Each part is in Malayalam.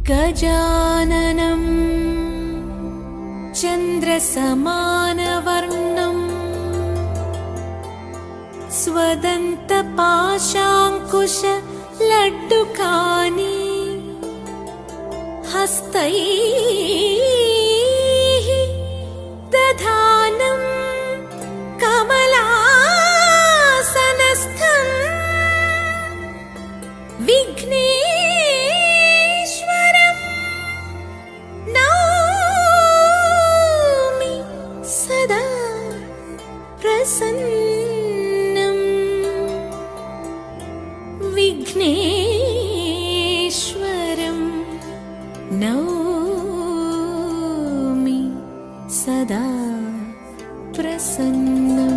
ഗജാനനം ചന്ദ്രസമാനവർണം സ്വദന്തപാശാങ്കുശ ലഡ്ഡുകാനി ഹസ്തൈഃ ദധാനം കമലാസനസ്ഥം വിഘ്നേശ്വരം നൗമി സദാ പ്രസന്നം. വിഘ്നേശ്വരം നൗമി സദാ പ്രസന്നം.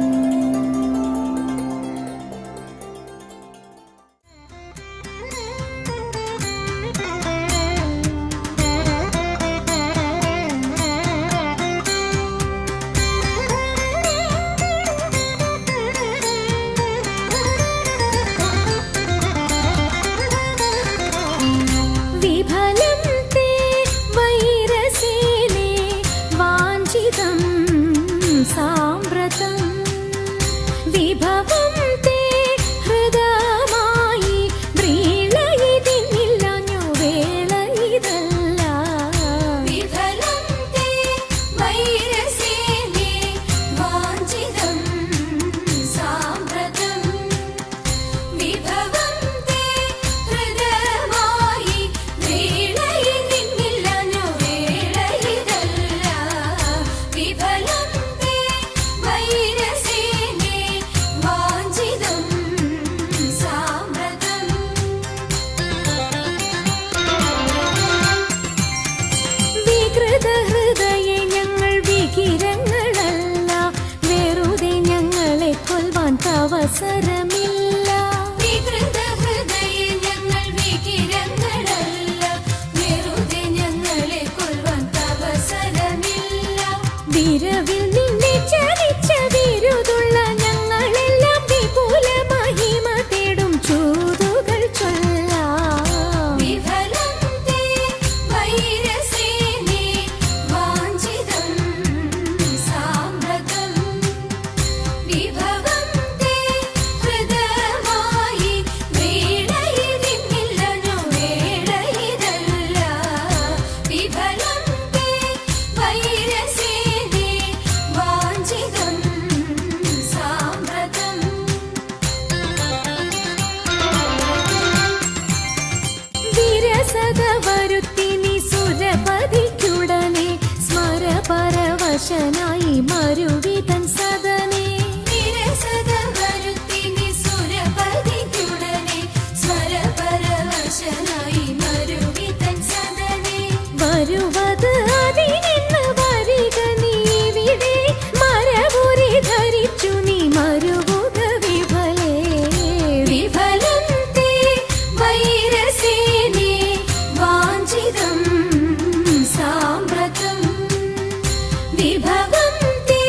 അവസരമില്ല വികൃതഹൃദയേ ഞങ്ങൾ വികിരങ്ങളല്ല വെറുതെ ഞങ്ങളെ കൊല്ലുവാൻ അവസരമില്ല വിരവിൽ നിന്നെ ചരിച്ച വിരുതുള്ള ഞങ്ങളെല്ലാം വിപുല മഹിമ തേടും ചൂതുകൾ ചൊല്ലാം വിഫലം തേ വൈരസേനേ വാഞ്ചിതം സാമ്പ്രതം വിഭവം വരുത്തിനി സുരപതിക്കുടനെ സ്മരപരവശനായി മരുവിതൻ സദനെ വരുത്തിനി സുരപതിക്കുടനെ സ്മരപരവശനായി മരുവിതൻ സദനെ വരുവത് അതിനിന്ന് വരിക നീ ഇവിടെ മരവുരി ധരിച്ചു നീ മരുവുക വിഫലേ വിഫലം തേ വൈരസേനേ സാമ്പ്രതം വിഭവം തേ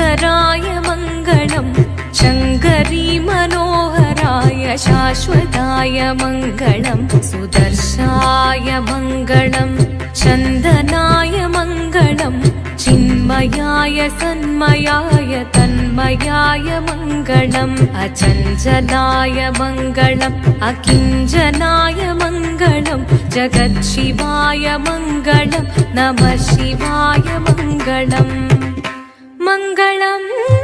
सुन्दराय मङ्गलम् शङ्करी मनोहराय शाश्वताय मङ्गलम् सुदर्शाय मङ्गलम् चन्दनाय मङ्गलम् चिन्मयाय सन्मयाय तन्मयाय मङ्गलम् अचञ्चलाय मङ्गलम् अकिञ्चनाय मङ्गलम् जगत्शिवाय मङ्गलम् नमः शिवाय मङ्गलम् मङ्गलम्